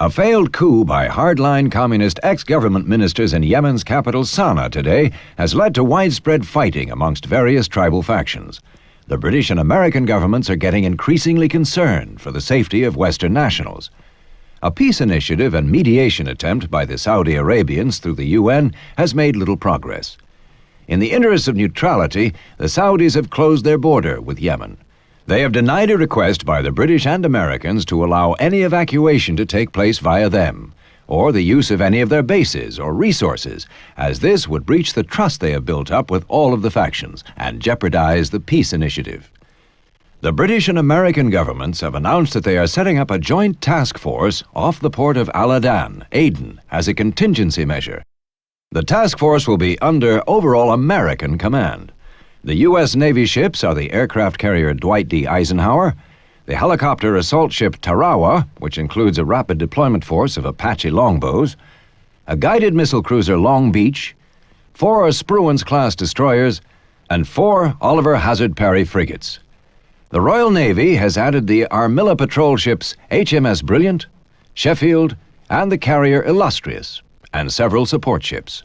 A failed coup by hardline communist ex-government ministers in Yemen's capital Sana'a today has led to widespread fighting amongst various tribal factions. The British and American governments are getting increasingly concerned for the safety of Western nationals. A peace initiative and mediation attempt by the Saudi Arabians through the UN has made little progress. In the interests of neutrality, the Saudis have closed their border with Yemen. They have denied a request by the British and Americans to allow any evacuation to take place via them, or the use of any of their bases or resources, as this would breach the trust they have built up with all of the factions and jeopardize the peace initiative. The British and American governments have announced that they are setting up a joint task force off the port of Al Adan, Aden, as a contingency measure. The task force will be under overall American command. The U.S. Navy ships are the aircraft carrier Dwight D. Eisenhower, the helicopter assault ship Tarawa, which includes a rapid deployment force of Apache Longbows, a guided missile cruiser Long Beach, 4 Spruance-class destroyers, and 4 Oliver Hazard Perry frigates. The Royal Navy has added the Armilla patrol ships HMS Brilliant, Sheffield, and the carrier Illustrious, and several support ships.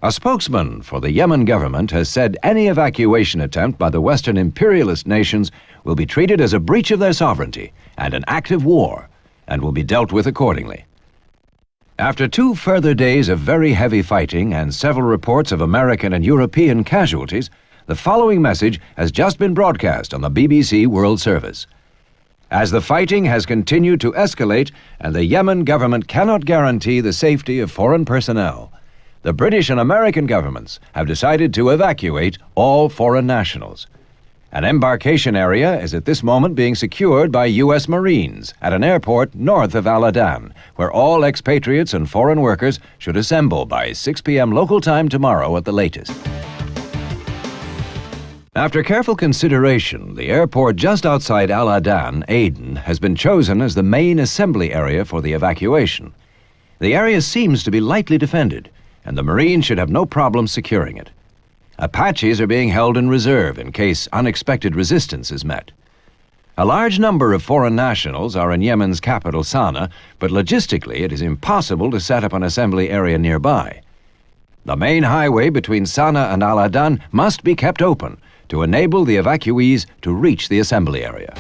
A spokesman for the Yemen government has said any evacuation attempt by the Western imperialist nations will be treated as a breach of their sovereignty and an act of war, and will be dealt with accordingly. After 2 further days of very heavy fighting and several reports of American and European casualties, the following message has just been broadcast on the BBC World Service. As the fighting has continued to escalate and the Yemen government cannot guarantee the safety of foreign personnel, the British and American governments have decided to evacuate all foreign nationals. An embarkation area is at this moment being secured by U.S. Marines at an airport north of Al Adan, where all expatriates and foreign workers should assemble by 6 p.m. local time tomorrow at the latest. After careful consideration, the airport just outside Al Adan, Aden, has been chosen as the main assembly area for the evacuation. The area seems to be lightly defended, and the Marines should have no problem securing it. Apaches are being held in reserve in case unexpected resistance is met. A large number of foreign nationals are in Yemen's capital Sana'a, but logistically it is impossible to set up an assembly area nearby. The main highway between Sana'a and Al Adan must be kept open to enable the evacuees to reach the assembly area.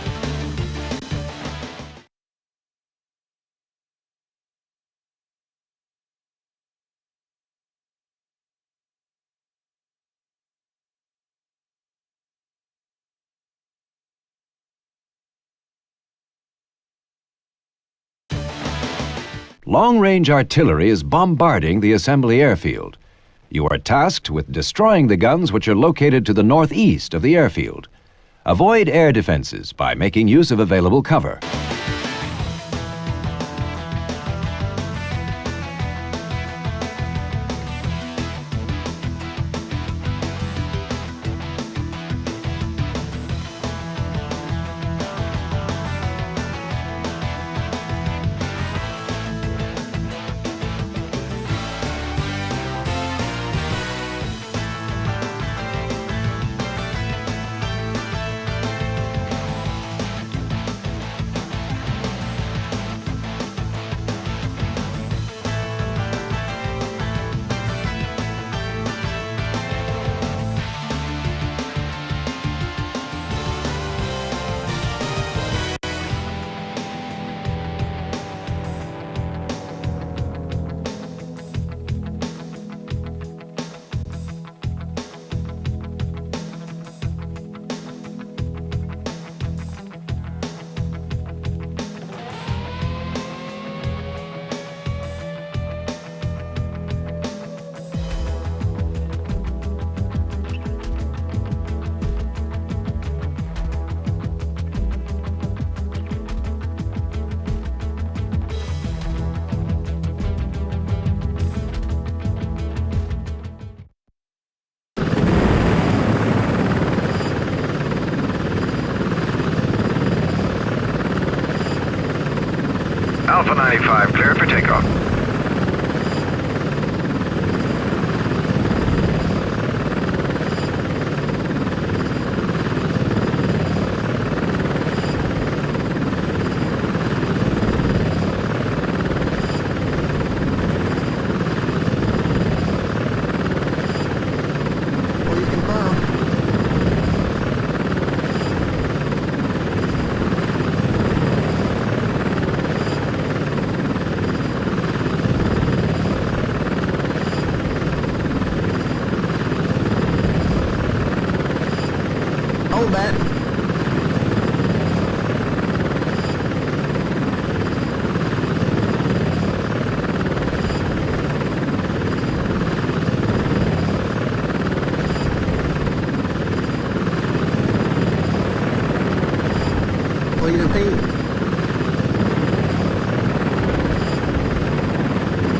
Long-range artillery is bombarding the assembly airfield. You are tasked with destroying the guns which are located to the northeast of the airfield. Avoid air defenses by making use of available cover. Alpha 95, clear for takeoff.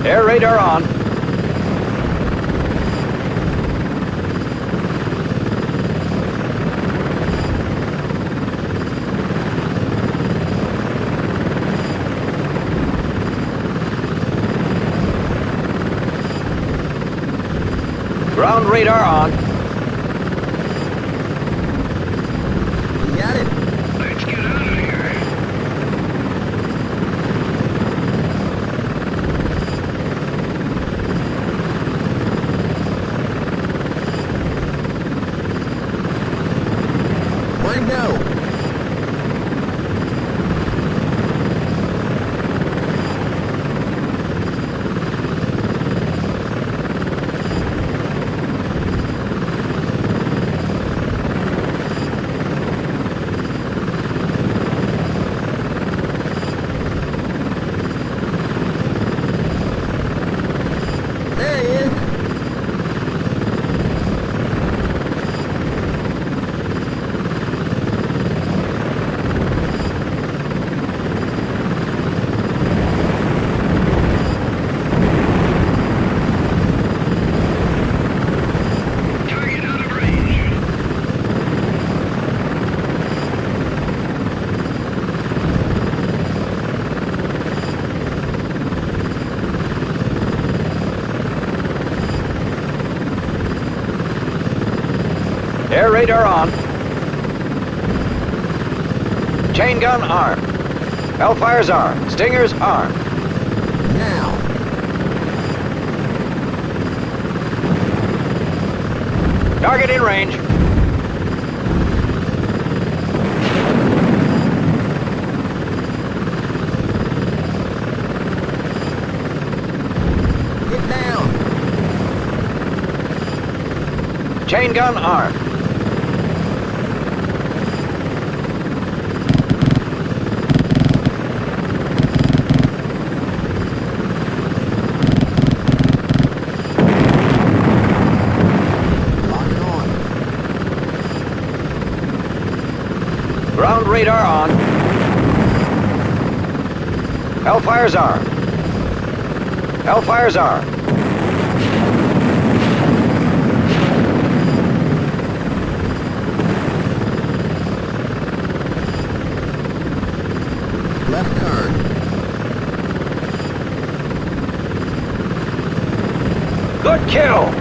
Air radar on. Ground radar on. Got it. Let's get out of here. Way to go. There he is. Target out of range. Air radar on. Chain gun armed. Hellfire's armed. Stinger's armed. Now. Target in range. Get down. Chain gun armed. Lock it on. Ground radar on. Hellfire's armed. Hellfire's armed. Left turn. Good kill.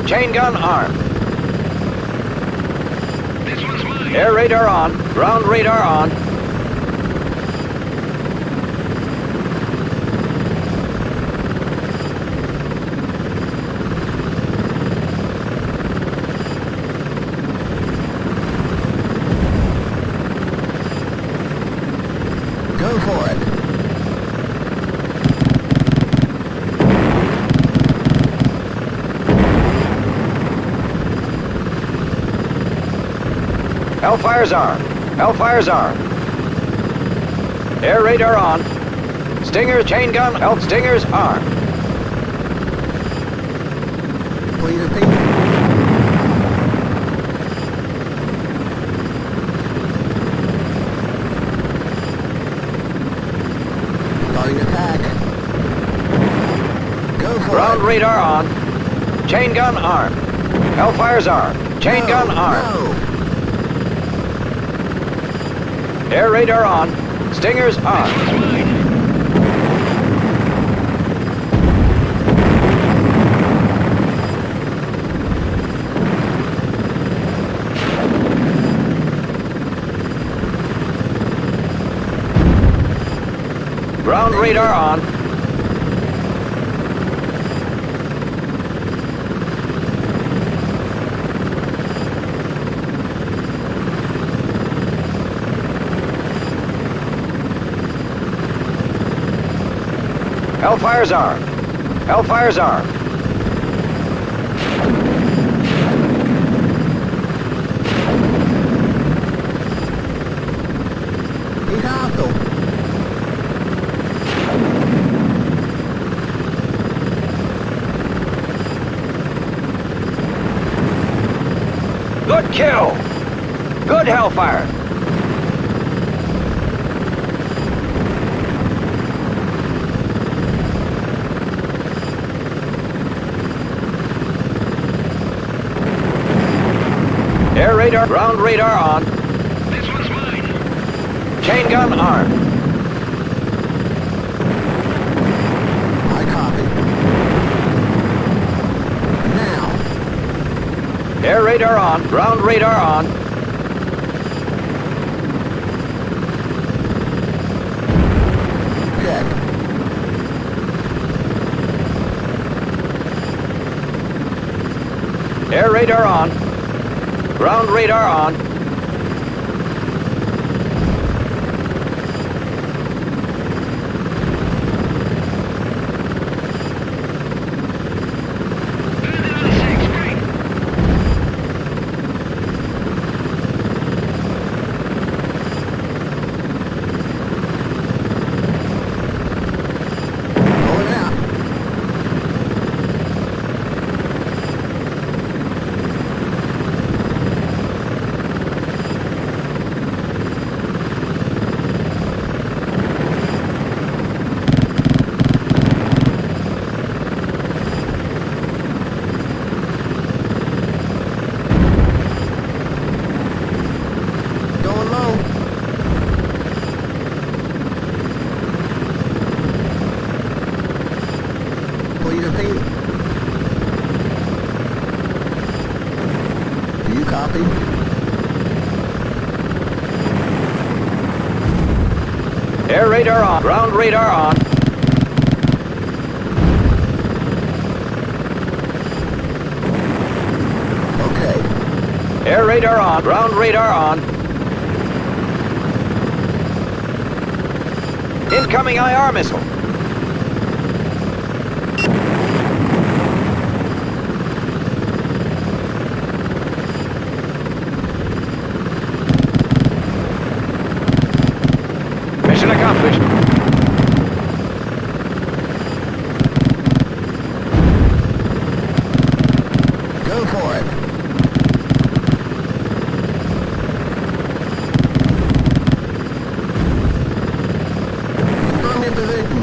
Chain gun armed. This one's mine. Air radar on. Ground radar on. Go for it. Hellfire's armed. Hellfire's armed. Air radar on. Stinger, chain gun, Stinger's armed. Please repeat. Starting attack. Go for Ground it. radar on. Chain gun armed. Hellfire's armed. Chain No, gun armed. no. Air radar on. Stinger's This armed. one's mine. Ground radar on. Hellfire's armed. Hellfire's armed. He's hostile. kill! Good Hellfire! Air radar, ground radar on. This one's mine. Chain gun armed. I copy. Now. Air radar on, ground radar on. Check. Air radar on. Ground radar on. Further on 6, right. Going out. Going low. Clear the paint. Do you copy? Air radar on, ground radar on. Okay. Air radar on, ground radar on. Incoming IR missile. Mission accomplished. Go for it. Confirm your position.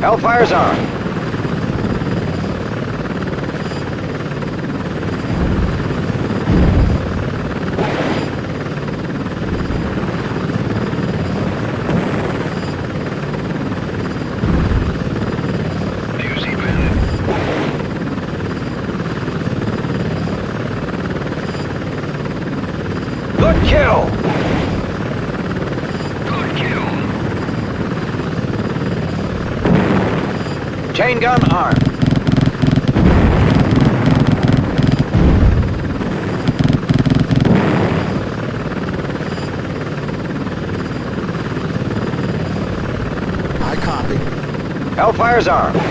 Hellfire's on. DOC bandit. Good kill! Good kill. Chain gun armed. I copy. Hellfire's armed.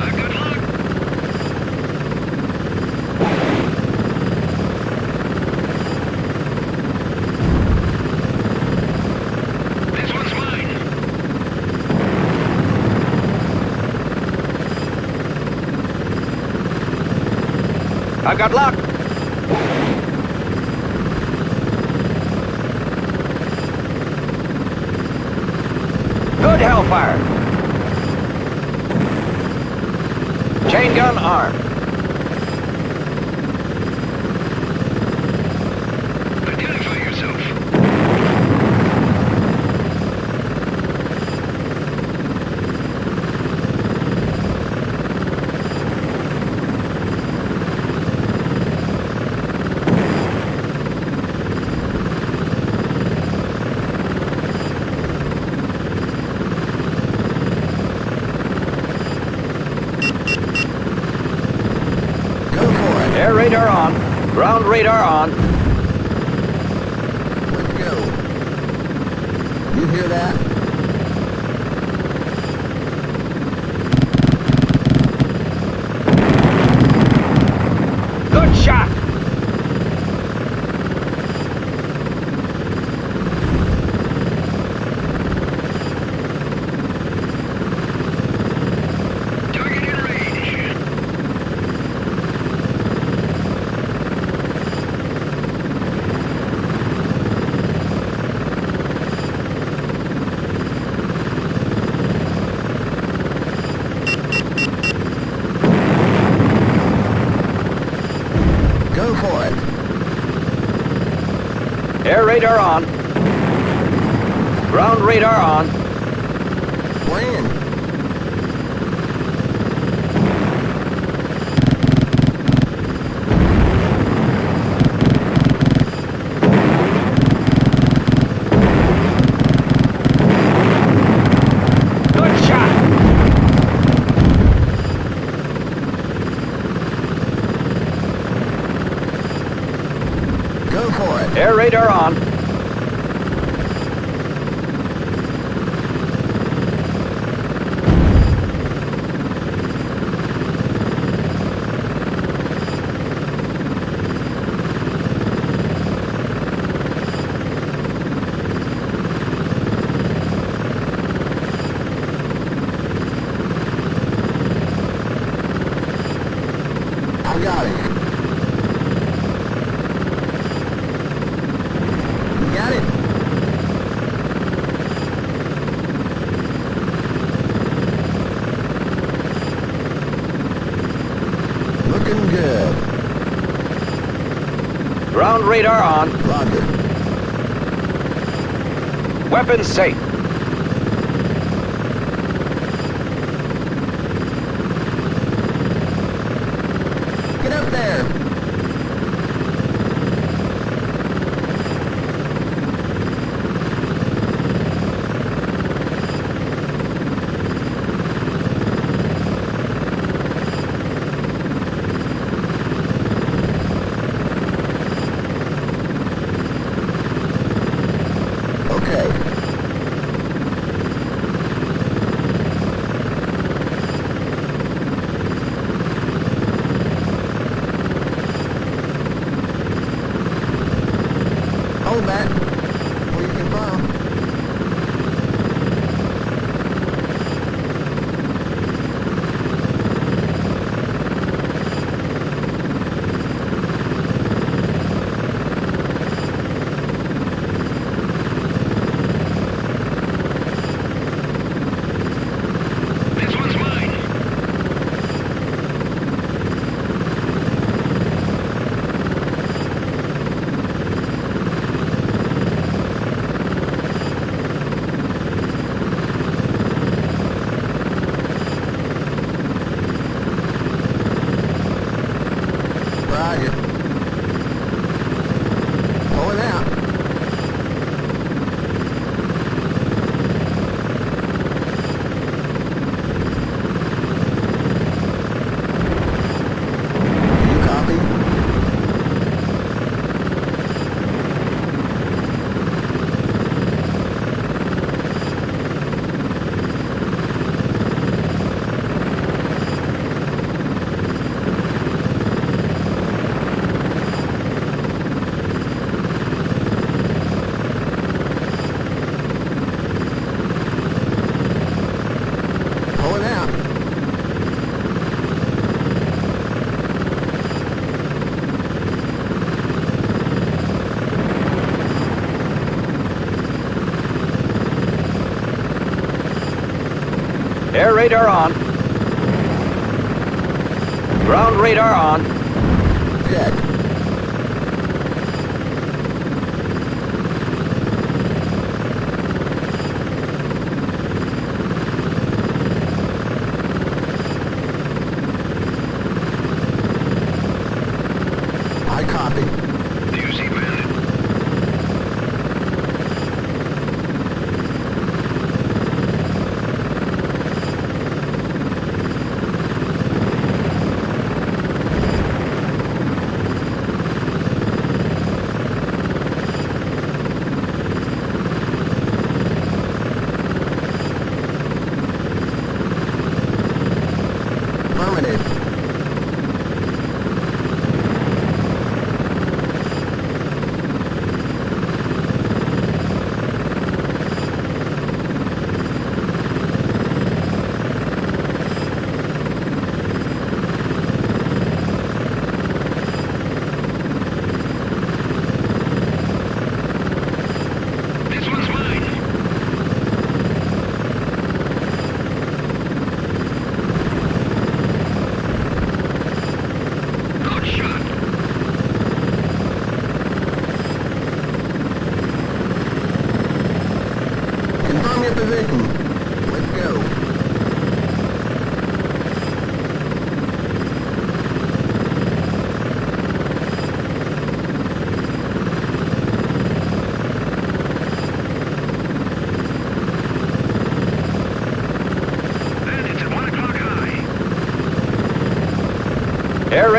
I've got luck. This one's mine. I've got luck. Good Hellfire. Chain gun armed. Identify yourself. Go for it. Air radar on. Ground radar on. Let's go. You hear that? Air radar on. Ground radar on. Land. Good shot. Go for it. Air radar on. I got it. You got it? Looking good. Ground radar on. Roger. Weapons safe. Get up there. Okay. Hold that. Where you can file. This one's mine. Roger. Pulling out. You copy? Pulling out. Air radar on. Ground radar on. Check. I copy. Do you see bandit?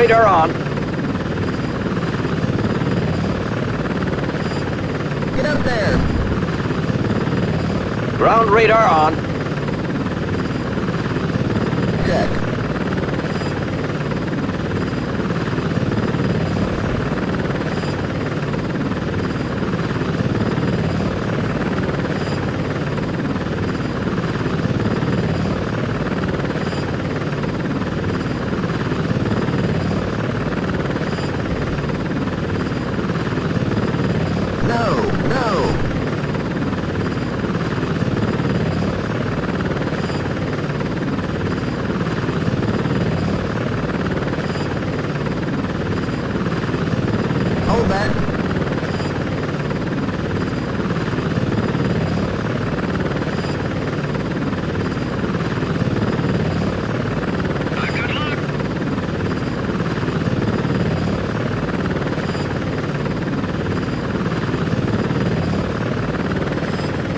radar on. Get up there. Ground radar on. Check. No. Hold that. I've got luck.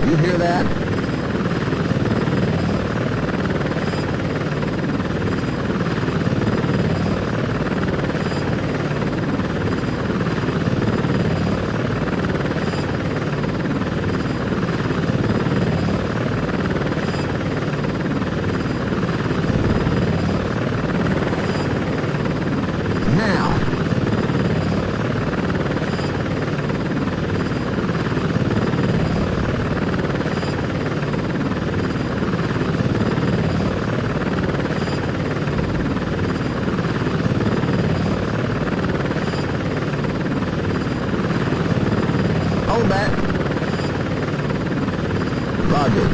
You hear that? Now. Hold that. Roger.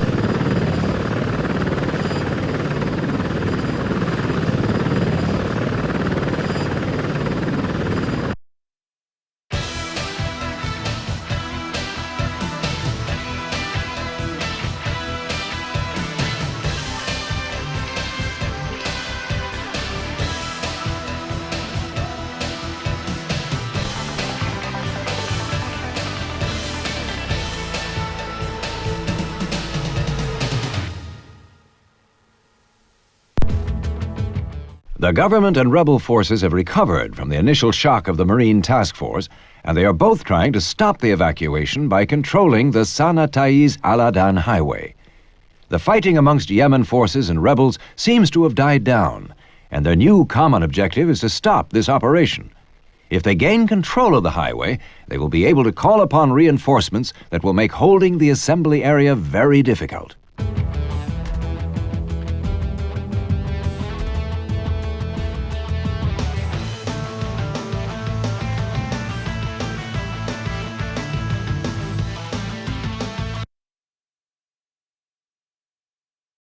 The government and rebel forces have recovered from the initial shock of the Marine Task Force, and they are both trying to stop the evacuation by controlling the Sana Taiz Al-Adan highway. The fighting amongst Yemen forces and rebels seems to have died down, and their new common objective is to stop this operation. If they gain control of the highway, they will be able to call upon reinforcements that will make holding the assembly area very difficult.